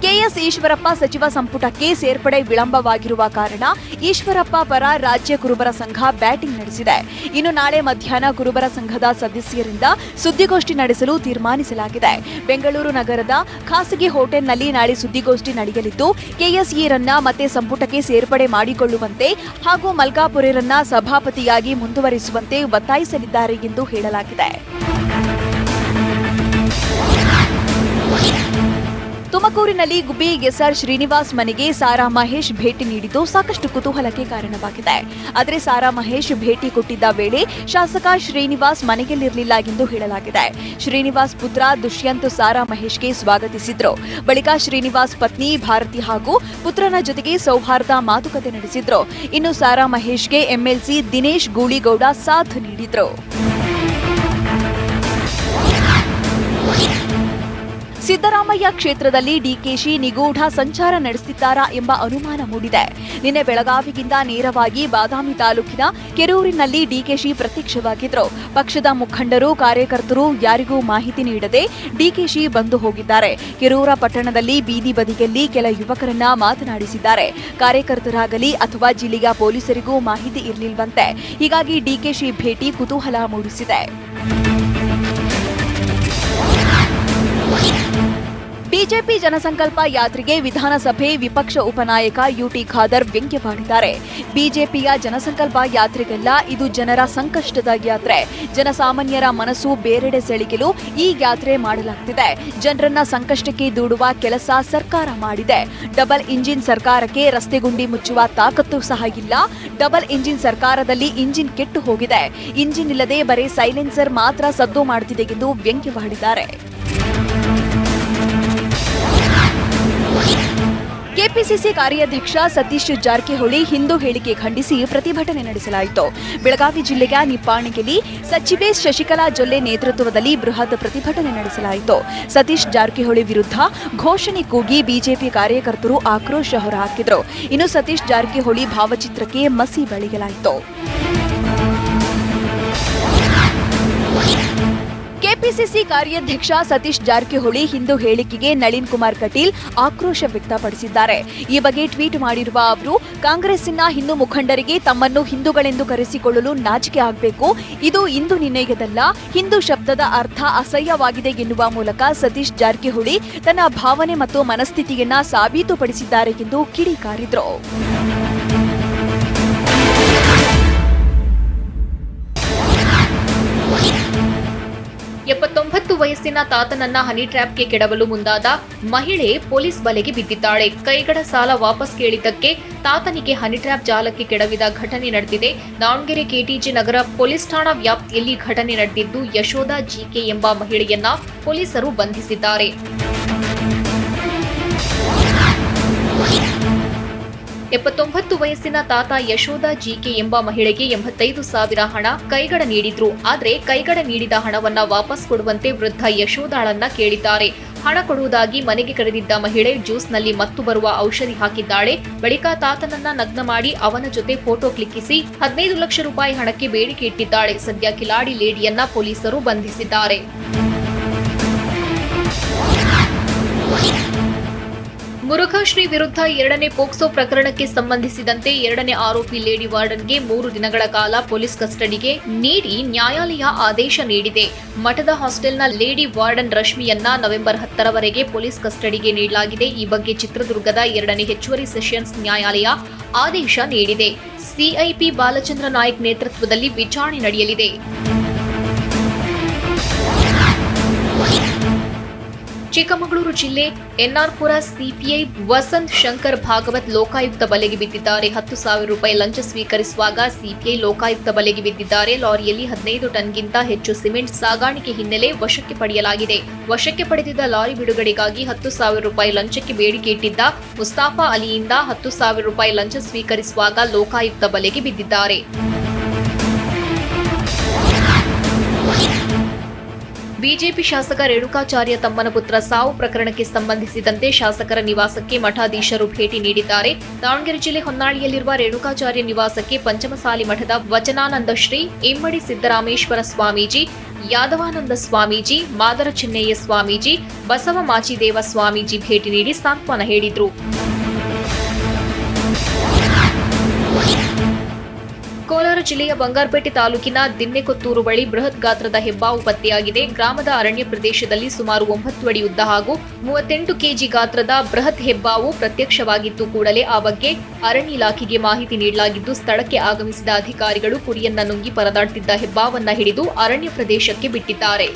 ಕೆಎಸ್ ಈಶ್ವರಪ್ಪ ಸಚಿವ ಸಂಪುಟಕ್ಕೆ ಸೇರ್ಪಡೆ ವಿಳಂಬವಾಗಿರುವ ಕಾರಣ ಈಶ್ವರಪ್ಪ ಪರ ರಾಜ್ಯ ಕುರುಬರ ಸಂಘ ಬ್ಯಾಟಿಂಗ್ ನಡೆಸಿದೆ. ಇನ್ನು ನಾಳೆ ಮಧ್ಯಾಹ್ನ ಕುರುಬರ ಸಂಘದ ಸದಸ್ಯರಿಂದ ಸುದ್ದಿಗೋಷ್ಠಿ ನಡೆಸಲು ತೀರ್ಮಾನಿಸಲಾಗಿದೆ. ಬೆಂಗಳೂರು ನಗರದ ಖಾಸಗಿ ಹೋಟೆಲ್ನಲ್ಲಿ ನಾಳೆ ಸುದ್ದಿಗೋಷ್ಠಿ ನಡೆಯಲಿದ್ದು, ಕೆಎಸ್ಇರನ್ನ ಮತ್ತೆ ಸಂಪುಟಕ್ಕೆ ಸೇರ್ಪಡೆ ಮಾಡಿಕೊಳ್ಳುವಂತೆ ಹಾಗೂ ಮಲ್ಕಾಪುರರನ್ನ ಸಭಾಪತಿಯಾಗಿ ಮುಂದುವರಿಸುವಂತೆ ಒತ್ತಾಯಿಸಲಿದ್ದಾರೆ ಎಂದು ಹೇಳಲಾಗಿದೆ. ತುಮಕೂರಿನಲ್ಲಿ ಗುಬ್ಬಿ ಎಸ್ಆರ್ ಶ್ರೀನಿವಾಸ್ ಮನೆಗೆ ಸಾರಾ ಮಹೇಶ್ ಭೇಟಿ ನೀಡಿದ್ದು ಸಾಕಷ್ಟು ಕುತೂಹಲಕ್ಕೆ ಕಾರಣವಾಗಿದೆ. ಆದರೆ ಸಾರಾ ಮಹೇಶ್ ಭೇಟಿ ಕೊಟ್ಟಿದ್ದ ವೇಳೆ ಶಾಸಕ ಶ್ರೀನಿವಾಸ್ ಮನೆಯಲ್ಲಿರಲಿಲ್ಲ ಎಂದು ಹೇಳಲಾಗಿದೆ. ಶ್ರೀನಿವಾಸ್ ಪುತ್ರ ದುಷ್ಯಂತ್ ಸಾರಾ ಮಹೇಶ್ಗೆ ಸ್ವಾಗತಿಸಿದ್ರು. ಬಳಿಕ ಶ್ರೀನಿವಾಸ್ ಪತ್ನಿ ಭಾರತಿ ಹಾಗೂ ಪುತ್ರನ ಜೊತೆಗೆ ಸೌಹಾರ್ದ ಮಾತುಕತೆ ನಡೆಸಿದ್ರು. ಇನ್ನು ಸಾರಾ ಮಹೇಶ್ಗೆ ಎಂಎಲ್ಸಿ ದಿನೇಶ್ ಗೂಳಿಗೌಡ ಸಾಥ್ ನೀಡಿದ್ರು. ಸಿದ್ದರಾಮಯ್ಯ ಕ್ಷೇತ್ರದಲ್ಲಿ ಡಿಕೆಶಿ ನಿಗೂಢ ಸಂಚಾರ ನಡೆಸುತ್ತಿದ್ದಾರಾ ಎಂಬ ಅನುಮಾನ ಮೂಡಿದೆ. ನಿನ್ನೆ ಬೆಳಗಾವಿಯಿಂದ ನೇರವಾಗಿ ಬಾದಾಮಿ ತಾಲೂಕಿನ ಕೆರೂರಿನಲ್ಲಿ ಡಿಕೆಶಿ ಪ್ರತ್ಯಕ್ಷವಾಗಿದ್ರು. ಪಕ್ಷದ ಮುಖಂಡರು ಕಾರ್ಯಕರ್ತರು ಯಾರಿಗೂ ಮಾಹಿತಿ ನೀಡದೆ ಡಿಕೆಶಿ ಬಂದು ಹೋಗಿದ್ದಾರೆ. ಕೆರೂರ ಪಟ್ಟಣದಲ್ಲಿ ಬೀದಿ ಬದಿಯಲ್ಲಿ ಕೆಲ ಯುವಕರನ್ನ ಮಾತನಾಡಿಸಿದ್ದಾರೆ. ಕಾರ್ಯಕರ್ತರಾಗಲಿ ಅಥವಾ ಜಿಲ್ಲೆಯ ಪೊಲೀಸರಿಗೂ ಮಾಹಿತಿ ಇರಲಿಲ್ವಂತೆ. ಹೀಗಾಗಿ ಡಿಕೆಶಿ ಭೇಟಿ ಕುತೂಹಲ ಮೂಡಿಸಿದೆ. ಬಿಜೆಪಿ ಜನಸಂಕಲ್ಪ ಯಾತ್ರೆಗೆ ವಿಧಾನಸಭೆ ವಿಪಕ್ಷ ಉಪನಾಯಕ ಯುಟಿ ಖಾದರ್ ವ್ಯಂಗ್ಯವಾಡಿದ್ದಾರೆ. ಬಿಜೆಪಿಯ ಜನಸಂಕಲ್ಪ ಯಾತ್ರೆಗಲ್ಲ, ಇದು ಜನರ ಸಂಕಷ್ಟದ ಯಾತ್ರೆ. ಜನಸಾಮಾನ್ಯರ ಮನಸ್ಸು ಬೇರೆಡೆ ಸೆಳೆಯಲು ಈ ಯಾತ್ರೆ ಮಾಡಲಾಗ್ತಿದೆ. ಜನರನ್ನ ಸಂಕಷ್ಟಕ್ಕೆ ದೂಡುವ ಕೆಲಸ ಸರ್ಕಾರ ಮಾಡಿದೆ. ಡಬಲ್ ಇಂಜಿನ್ ಸರ್ಕಾರಕ್ಕೆ ರಸ್ತೆ ಗುಂಡಿ ಮುಚ್ಚುವ ತಾಕತ್ತು ಸಹ ಇಲ್ಲ. ಡಬಲ್ ಇಂಜಿನ್ ಸರ್ಕಾರದಲ್ಲಿ ಇಂಜಿನ್ ಕೆಟ್ಟು ಹೋಗಿದೆ. ಇಂಜಿನ್ ಇಲ್ಲದೆ ಬರೀ ಸೈಲೆನ್ಸರ್ ಮಾತ್ರ ಸದ್ದು ಮಾಡುತ್ತಿದೆ ಎಂದು ವ್ಯಂಗ್ಯವಾಡಿದ್ದಾರೆ. ಕೆಪಿಸಿಸಿ ಕಾರ್ಯಾಧ್ಯಕ್ಷ ಸತೀಶ್ ಜಾರಕಿಹೊಳಿ ಹಿಂದೂ ಹೇಳಿಕೆ ಖಂಡಿಸಿ ಪ್ರತಿಭಟನೆ ನಡೆಸಲಾಯಿತು. ಬೆಳಗಾವಿ ಜಿಲ್ಲೆಯ ನಿಪ್ಪಾಣಿಯಲ್ಲಿ ಸಚಿವೆ ಶಶಿಕಲಾ ಜೊಲ್ಲೆ ನೇತೃತ್ವದಲ್ಲಿ ಬೃಹತ್ ಪ್ರತಿಭಟನೆ ನಡೆಸಲಾಯಿತು. ಸತೀಶ್ ಜಾರಕಿಹೊಳಿ ವಿರುದ್ಧ ಘೋಷಣೆ ಕೂಗಿ ಬಿಜೆಪಿ ಕಾರ್ಯಕರ್ತರು ಆಕ್ರೋಶ ಹೊರಹಾಕಿದರು. ಇನ್ನು ಸತೀಶ್ ಜಾರಕಿಹೊಳಿ ಭಾವಚಿತ್ರಕ್ಕೆ ಮಸಿ ಬಳಿಯಲಾಯಿತು. ಕೆಪಿಸಿಸಿ ಕಾರ್ಯಾಧ್ಯಕ್ಷ ಸತೀಶ್ ಜಾರಕಿಹೊಳಿ ಹಿಂದೂ ಹೇಳಿಕೆಗೆ ನಳಿನ್ ಕುಮಾರ್ ಕಟೀಲ್ ಆಕ್ರೋಶ ವ್ಯಕ್ತಪಡಿಸಿದ್ದಾರೆ. ಈ ಬಗ್ಗೆ ಟ್ವೀಟ್ ಮಾಡಿರುವ ಅವರು, ಕಾಂಗ್ರೆಸ್ಸಿನ ಹಿಂದೂ ಮುಖಂಡರಿಗೆ ತಮ್ಮನ್ನು ಹಿಂದೂಗಳೆಂದು ಕರೆಸಿಕೊಳ್ಳಲು ನಾಚಿಕೆ ಆಗಬೇಕು. ಇದು ಇಂದು ನಿರ್ಣಯದಲ್ಲ. ಹಿಂದೂ ಶಬ್ದದ ಅರ್ಥ ಅಸಹ್ಯವಾಗಿದೆ ಎನ್ನುವ ಮೂಲಕ ಸತೀಶ್ ಜಾರಕಿಹೊಳಿ ತನ್ನ ಭಾವನೆ ಮತ್ತು ಮನಸ್ಥಿತಿಯನ್ನ ಸಾಬೀತುಪಡಿಸಿದ್ದಾರೆ ಎಂದು ಕಿಡಿಕಾರಿದ್ರು. 79 ವಯಸ್ಸಿನ ತಾತನನ್ನ ಹನಿ ಟ್ರ್ಯಾಪ್ಗೆ ಕೆಡವಲು ಮುಂದಾದ ಮಹಿಳೆ ಪೊಲೀಸ್ ಬಲೆಗೆ ಬಿದ್ದಿದ್ದಾಳೆ. ಕೈಗಡ ಸಾಲ ವಾಪಸ್ ಕೇಳಿದ್ದಕ್ಕೆ ತಾತನಿಗೆ ಹನಿ ಟ್ರ್ಯಾಪ್ ಜಾಲಕ್ಕೆ ಕೆಡವಿದ ಘಟನೆ ನಡೆದಿದೆ. ದಾವಣಗೆರೆ ಕೆಟಿಜಿ ನಗರ ಪೊಲೀಸ್ ಠಾಣಾ ವ್ಯಾಪ್ತಿಯಲ್ಲಿ ಘಟನೆ ನಡೆದಿದ್ದು, ಯಶೋಧ ಜಿಕೆ ಎಂಬ ಮಹಿಳೆಯನ್ನ ಪೊಲೀಸರು ಬಂಧಿಸಿದ್ದಾರೆ. 79 ವಯಸ್ಸಿನ ತಾತ ಯಶೋಧ ಜಿಕೆ ಎಂಬ ಮಹಿಳೆಗೆ 85,000 ಹಣ ಕೈಗಡ ನೀಡಿದ್ರು. ಆದ್ರೆ ಕೈಗಡ ನೀಡಿದ ಹಣವನ್ನ ವಾಪಸ್ ಕೊಡುವಂತೆ ವೃದ್ಧ ಯಶೋಧಾಳನ್ನ ಕೇಳಿದ್ದಾರೆ. ಹಣ ಕೊಡುವುದಾಗಿ ಮನೆಗೆ ಕರೆದಿದ್ದ ಮಹಿಳೆ ಜ್ಯೂಸ್ನಲ್ಲಿ ಮತ್ತು ಬರುವ ಔಷಧಿ ಹಾಕಿದ್ದಾಳೆ. ಬಳಿಕ ತಾತನನ್ನ ನಗ್ನ ಮಾಡಿ ಅವನ ಜೊತೆ ಫೋಟೋ ಕ್ಲಿಕ್ಕಿಸಿ 15 ಲಕ್ಷ ರೂಪಾಯಿ ಹಣಕ್ಕೆ ಬೇಡಿಕೆ ಇಟ್ಟಿದ್ದಾಳೆ. ಸದ್ಯ ಕಿಲಾಡಿ ಲೇಡಿಯನ್ನ ಪೊಲೀಸರು ಬಂಧಿಸಿದ್ದಾರೆ. ಮುರುಘಾಶ್ರೀ ವಿರುದ್ಧ 2ನೇ ಪೋಕ್ಸೋ ಪ್ರಕರಣಕ್ಕೆ ಸಂಬಂಧಿಸಿದಂತೆ 2ನೇ ಆರೋಪಿ ಲೇಡಿ ವಾರ್ಡನ್ಗೆ 3 ದಿನಗಳ ಕಾಲ ಪೊಲೀಸ್ ಕಸ್ಟಡಿಗೆ ನೀಡಿ ನ್ಯಾಯಾಲಯ ಆದೇಶ ನೀಡಿದೆ. ಮಠದ ಹಾಸ್ಟೆಲ್ನ ಲೇಡಿ ವಾರ್ಡನ್ ರಶ್ಮಿಯನ್ನ ನವೆಂಬರ್ 10ರವರೆಗೆ ಪೊಲೀಸ್ ಕಸ್ಟಡಿಗೆ ನೀಡಲಾಗಿದೆ. ಈ ಬಗ್ಗೆ ಚಿತ್ರದುರ್ಗದ 2ನೇ ಹೆಚ್ಚುವರಿ ಸೆಷನ್ಸ್ ನ್ಯಾಯಾಲಯ ಆದೇಶ ನೀಡಿದೆ. ಸಿಐಪಿ ಬಾಲಚಂದ್ರ ನಾಯ್ಕ್ ನೇತೃತ್ವದಲ್ಲಿ ವಿಚಾರಣೆ ನಡೆಯಲಿದೆ. ಚಿಕ್ಕಮಗಳೂರು ಜಿಲ್ಲೆ ಎನ್ಆರ್ಪುರ ಸಿಪಿಐ ವಸಂತ್ ಶಂಕರ್ ಭಾಗವತ್ ಲೋಕಾಯುಕ್ತ ಬಲೆಗೆ ಬಿದ್ದಿದ್ದಾರೆ. 10,000 ರೂಪಾಯಿ ಲಂಚ ಸ್ವೀಕರಿಸುವಾಗ ಸಿಪಿಐ ಲೋಕಾಯುಕ್ತ ಬಲೆಗೆ ಬಿದ್ದಿದ್ದಾರೆ. ಲಾರಿಯಲ್ಲಿ 15 ಟನ್ಗಿಂತ ಹೆಚ್ಚು ಸಿಮೆಂಟ್ ಸಾಗಾಣಿಕೆ ಹಿನ್ನೆಲೆ ವಶಕ್ಕೆ ಪಡೆಯಲಾಗಿದೆ. ವಶಕ್ಕೆ ಪಡೆದಿದ್ದ ಲಾರಿ ಬಿಡುಗಡೆಗಾಗಿ 10,000 ರೂಪಾಯಿ ಲಂಚಕ್ಕೆ ಬೇಡಿಕೆ ಇಟ್ಟಿದ್ದ ಮುಸ್ತಾಫಾ ಅಲಿಯಿಂದ 10,000 ರೂಪಾಯಿ ಲಂಚ ಸ್ವೀಕರಿಸುವಾಗ ಲೋಕಾಯುಕ್ತ ಬಲೆಗೆ ಬಿದ್ದಿದ್ದಾರೆ. ಬಿಜೆಪಿ ಶಾಸಕ ರೇಣುಕಾಚಾರ್ಯ ತಮ್ಮನ ಪುತ್ರ ಸಾವು ಪ್ರಕರಣಕ್ಕೆ ಸಂಬಂಧಿಸಿದಂತೆ ಶಾಸಕರ ನಿವಾಸಕ್ಕೆ ಮಠಾಧೀಶರು ಭೇಟಿ ನೀಡಿದ್ದಾರೆ. ದಾವಣಗೆರೆ ಜಿಲ್ಲೆ ಹೊನ್ನಾಳಿಯಲ್ಲಿರುವ ರೇಣುಕಾಚಾರ್ಯ ನಿವಾಸಕ್ಕೆ ಪಂಚಮಸಾಲಿ ಮಠದ ವಚನಾನಂದ ಶ್ರೀ ಇಮ್ಮಡಿ ಸಿದ್ದರಾಮೇಶ್ವರ ಸ್ವಾಮೀಜಿ, ಯಾದವಾನಂದ ಸ್ವಾಮೀಜಿ, ಮಾದರ ಚಿನ್ನಯ್ಯ ಸ್ವಾಮೀಜಿ, ಬಸವ ಮಾಚಿದೇವ ಸ್ವಾಮೀಜಿ ಭೇಟಿ ನೀಡಿ ಸಾಂತ್ವನ ಹೇಳಿದ್ರು. ಕೋಲಾರ ಜಿಲ್ಲೆಯ ಬಂಗಾರಪೇಟೆ ತಾಲೂಕಿನ ದಿನ್ನೆಕೊತ್ತೂರು ಬಳಿ ಬೃಹತ್ ಗಾತ್ರದ ಹೆಬ್ಬಾವು ಪತ್ತೆಯಾಗಿದೆ. ಗ್ರಾಮದ ಅರಣ್ಯ ಪ್ರದೇಶದಲ್ಲಿ ಸುಮಾರು 9 ಅಡಿ ಉದ್ದ ಹಾಗೂ 38 ಕೆಜಿ ಗಾತ್ರದ ಬೃಹತ್ ಹೆಬ್ಬಾವು ಪ್ರತ್ಯಕ್ಷವಾಗಿದ್ದು ಕೂಡಲೇ ಆ ಬಗ್ಗೆ ಅರಣ್ಯ ಇಲಾಖೆಗೆ ಮಾಹಿತಿ ನೀಡಲಾಗಿದ್ದು, ಸ್ಥಳಕ್ಕೆ ಆಗಮಿಸಿದ ಅಧಿಕಾರಿಗಳು ಕುರಿಯನ್ನ ನುಂಗಿ ಪರದಾಡ್ತಿದ್ದ ಹೆಬ್ಬಾವನ್ನ ಹಿಡಿದು ಅರಣ್ಯ ಪ್ರದೇಶಕ್ಕೆ ಬಿಟ್ಟಿದ್ದಾರೆ.